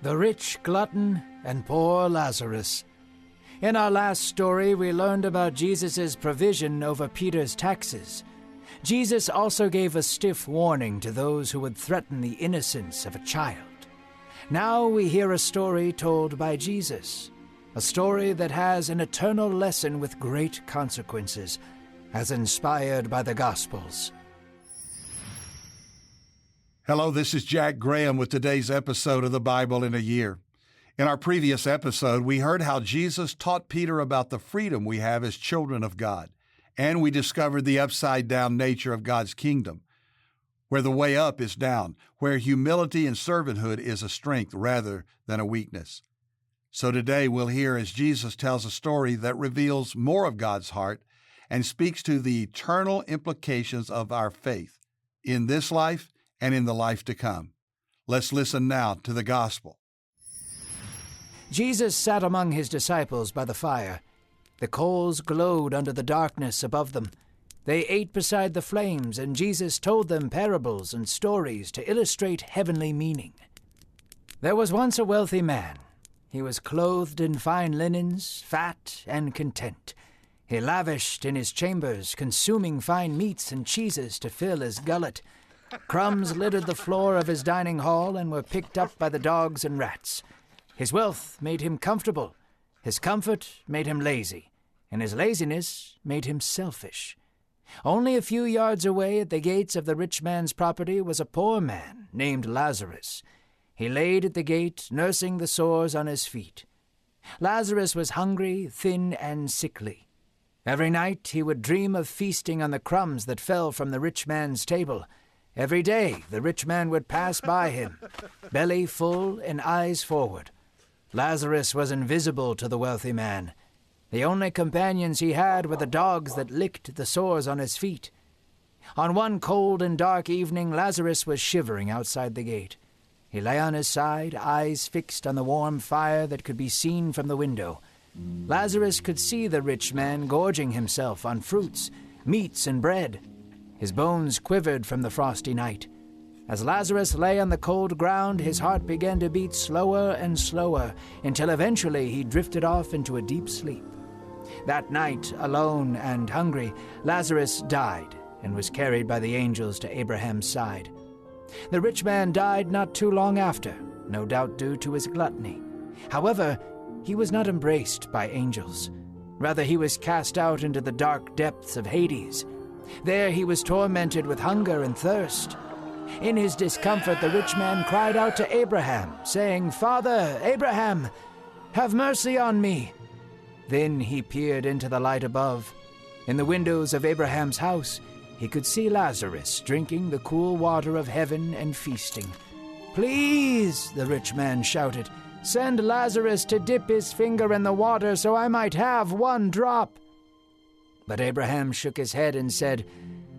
The rich glutton and poor Lazarus. In our last story, we learned about Jesus' provision over Peter's taxes. Jesus also gave a stiff warning to those who would threaten the innocence of a child. Now we hear a story told by Jesus, a story that has an eternal lesson with great consequences, as inspired by the Gospels. Hello, this is Jack Graham with today's episode of the Bible in a Year. In our previous episode, we heard how Jesus taught Peter about the freedom we have as children of God, and we discovered the upside-down nature of God's kingdom, where the way up is down, where humility and servanthood is a strength rather than a weakness. So today we'll hear as Jesus tells a story that reveals more of God's heart and speaks to the eternal implications of our faith in this life and in the life to come. Let's listen now to the Gospel. Jesus sat among his disciples by the fire. The coals glowed under the darkness above them. They ate beside the flames, and Jesus told them parables and stories to illustrate heavenly meaning. There was once a wealthy man. He was clothed in fine linens, fat and content. He lavished in his chambers, consuming fine meats and cheeses to fill his gullet. Crumbs littered the floor of his dining hall and were picked up by the dogs and rats. His wealth made him comfortable. His comfort made him lazy, and his laziness made him selfish. Only a few yards away at the gates of the rich man's property was a poor man named Lazarus. He laid at the gate, nursing the sores on his feet. Lazarus was hungry, thin, and sickly. Every night he would dream of feasting on the crumbs that fell from the rich man's table. Every day the rich man would pass by him, belly full and eyes forward. Lazarus was invisible to the wealthy man. The only companions he had were the dogs that licked the sores on his feet. On one cold and dark evening, Lazarus was shivering outside the gate. He lay on his side, eyes fixed on the warm fire that could be seen from the window. Lazarus could see the rich man gorging himself on fruits, meats, and bread. His bones quivered from the frosty night. As Lazarus lay on the cold ground, his heart began to beat slower and slower, until eventually he drifted off into a deep sleep. That night, alone and hungry, Lazarus died and was carried by the angels to Abraham's side. The rich man died not too long after, no doubt due to his gluttony. However, he was not embraced by angels. Rather, he was cast out into the dark depths of Hades. There he was tormented with hunger and thirst. In his discomfort, the rich man cried out to Abraham, saying, "Father, Abraham, have mercy on me." Then he peered into the light above. In the windows of Abraham's house, he could see Lazarus drinking the cool water of heaven and feasting. "Please," the rich man shouted, "send Lazarus to dip his finger in the water so I might have one drop." But Abraham shook his head and said,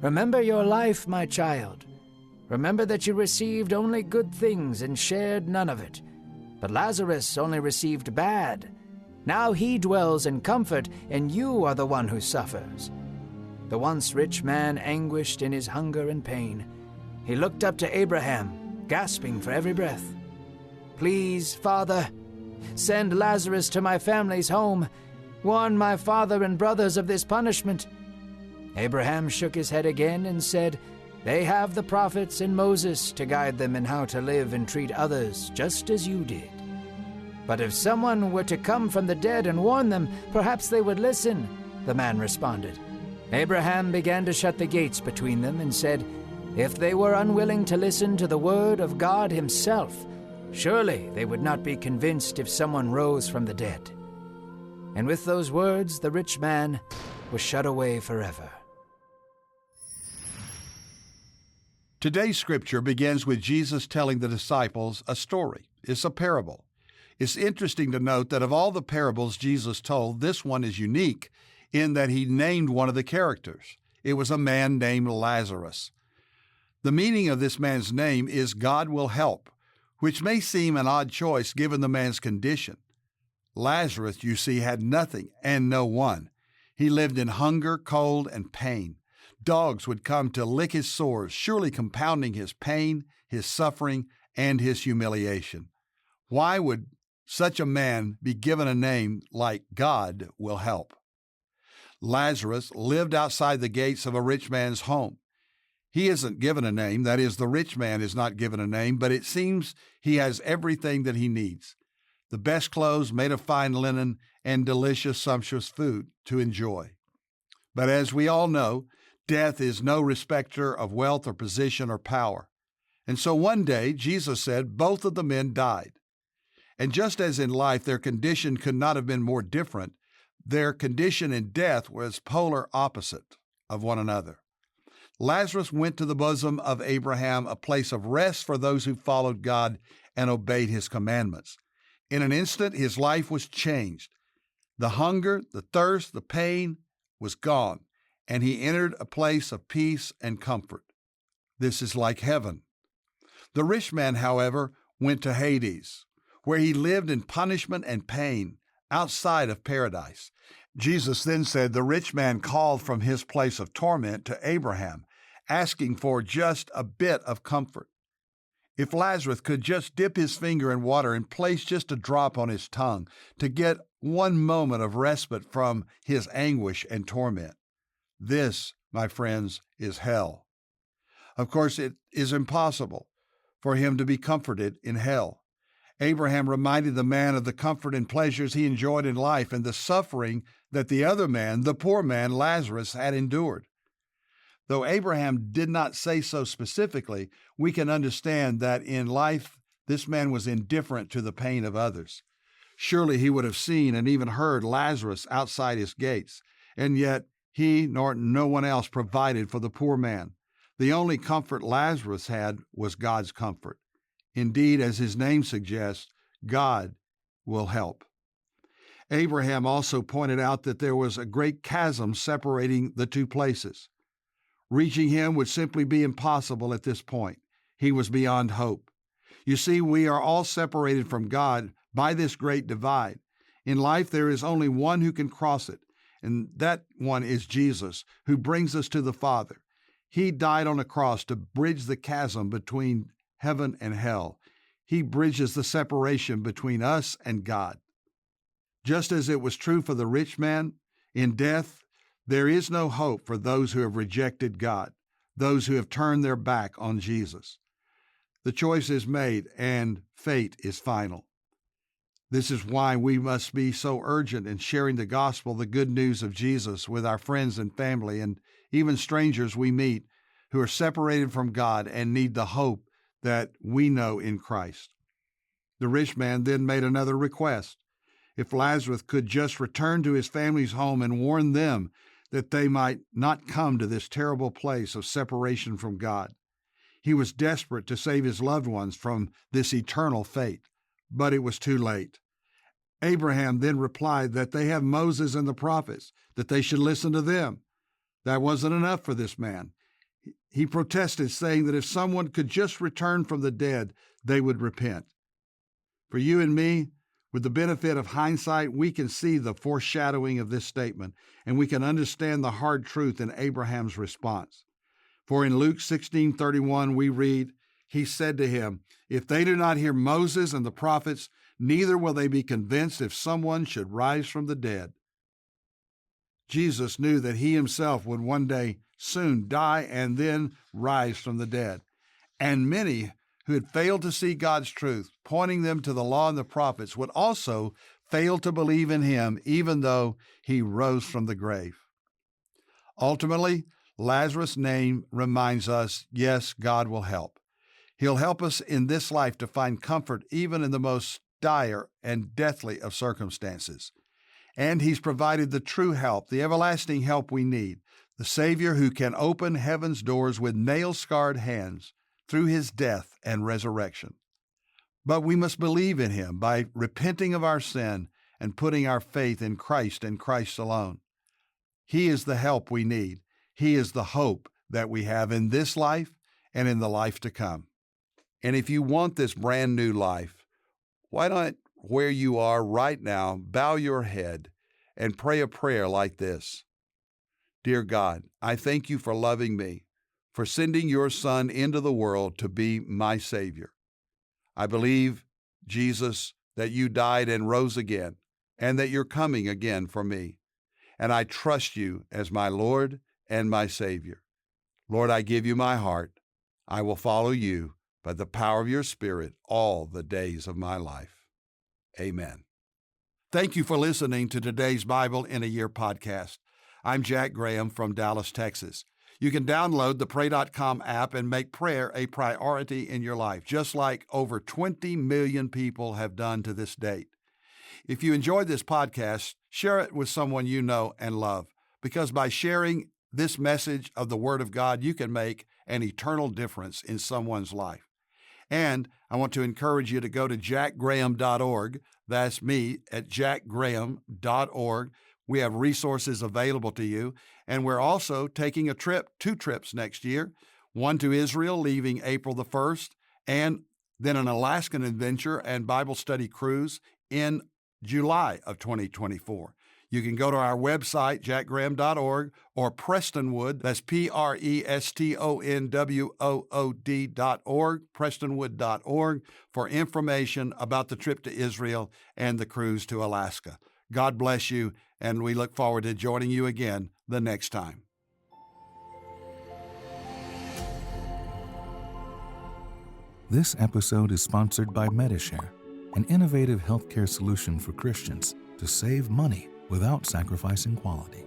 "Remember your life, my child. Remember that you received only good things and shared none of it. But Lazarus only received bad. Now he dwells in comfort, and you are the one who suffers." The once rich man anguished in his hunger and pain. He looked up to Abraham, gasping for every breath. "Please, Father, send Lazarus to my family's home. Warn my father and brothers of this punishment." Abraham shook his head again and said, "They have the prophets and Moses to guide them in how to live and treat others, just as you did." "But if someone were to come from the dead and warn them, perhaps they would listen," the man responded. Abraham began to shut the gates between them and said, "If they were unwilling to listen to the word of God himself, surely they would not be convinced if someone rose from the dead." And with those words, the rich man was shut away forever. Today's scripture begins with Jesus telling the disciples a story. It's a parable. It's interesting to note that of all the parables Jesus told, this one is unique in that he named one of the characters. It was a man named Lazarus. The meaning of this man's name is God will help, which may seem an odd choice given the man's condition. Lazarus, you see, had nothing and no one. He lived in hunger, cold, and pain. Dogs would come to lick his sores, surely compounding his pain, his suffering, and his humiliation. Why would such a man be given a name like God will help? Lazarus lived outside the gates of a rich man's home. He isn't given a name, that is, the rich man is not given a name, but it seems he has everything that he needs. The best clothes made of fine linen and delicious, sumptuous food to enjoy. But as we all know, death is no respecter of wealth or position or power. And so one day, Jesus said, both of the men died. And just as in life their condition could not have been more different, their condition in death was polar opposite of one another. Lazarus went to the bosom of Abraham, a place of rest for those who followed God and obeyed his commandments. In an instant, his life was changed. The hunger, the thirst, the pain was gone, and he entered a place of peace and comfort. This is like heaven. The rich man, however, went to Hades, where he lived in punishment and pain outside of paradise. Jesus then said the rich man called from his place of torment to Abraham, asking for just a bit of comfort. If Lazarus could just dip his finger in water and place just a drop on his tongue to get one moment of respite from his anguish and torment. This, my friends, is hell. Of course, it is impossible for him to be comforted in hell. Abraham reminded the man of the comfort and pleasures he enjoyed in life and the suffering that the other man, the poor man, Lazarus, had endured. Though Abraham did not say so specifically, we can understand that in life, this man was indifferent to the pain of others. Surely he would have seen and even heard Lazarus outside his gates, and yet he nor no one else provided for the poor man. The only comfort Lazarus had was God's comfort. Indeed, as his name suggests, God will help. Abraham also pointed out that there was a great chasm separating the two places. Reaching him would simply be impossible at this point. He was beyond hope. You see, we are all separated from God by this great divide. In life, there is only one who can cross it, and that one is Jesus, who brings us to the Father. He died on a cross to bridge the chasm between heaven and hell. He bridges the separation between us and God. Just as it was true for the rich man, in death, there is no hope for those who have rejected God, those who have turned their back on Jesus. The choice is made and fate is final. This is why we must be so urgent in sharing the gospel, the good news of Jesus, with our friends and family and even strangers we meet who are separated from God and need the hope that we know in Christ. The rich man then made another request. If Lazarus could just return to his family's home and warn them that they might not come to this terrible place of separation from God. He was desperate to save his loved ones from this eternal fate, but it was too late. Abraham then replied that they have Moses and the prophets, that they should listen to them. That wasn't enough for this man. He protested, saying that if someone could just return from the dead, they would repent. For you and me, with the benefit of hindsight, we can see the foreshadowing of this statement, and we can understand the hard truth in Abraham's response. For in Luke 16:31, we read, he said to him, if they do not hear Moses and the prophets, neither will they be convinced if someone should rise from the dead. Jesus knew that he himself would one day soon die and then rise from the dead. And many who had failed to see God's truth, pointing them to the law and the prophets, would also fail to believe in him, even though he rose from the grave. Ultimately, Lazarus' name reminds us, yes, God will help. He'll help us in this life to find comfort even in the most dire and deathly of circumstances. And he's provided the true help, the everlasting help we need, the Savior who can open heaven's doors with nail-scarred hands through his death and resurrection. But we must believe in him by repenting of our sin and putting our faith in Christ and Christ alone. He is the help we need. He is the hope that we have in this life and in the life to come. And if you want this brand new life, why not, where you are right now, bow your head and pray a prayer like this. Dear God, I thank you for loving me, for sending your Son into the world to be my Savior. I believe Jesus, that you died and rose again, and that you're coming again for me. And I trust you as my Lord and my Savior. Lord, I give you my heart. I will follow you by the power of your Spirit all the days of my life. Amen. Thank you for listening to today's Bible in a Year podcast. I'm Jack Graham from Dallas, Texas. You can download the pray.com app and make prayer a priority in your life, just like over 20 million people have done to this date. If you enjoyed this podcast, share it with someone you know and love, because by sharing this message of the Word of God, you can make an eternal difference in someone's life. And I want to encourage you to go to jackgraham.org. That's me at jackgraham.org. We have resources available to you, and we're also taking a trip, 2 trips next year, one to Israel leaving April the 1st, and then an Alaskan adventure and Bible study cruise in July of 2024. You can go to our website, jackgraham.org, or Prestonwood, that's PRESTONWOOD.org, prestonwood.org, for information about the trip to Israel and the cruise to Alaska. God bless you, and we look forward to joining you again the next time. This episode is sponsored by MediShare, an innovative healthcare solution for Christians to save money without sacrificing quality.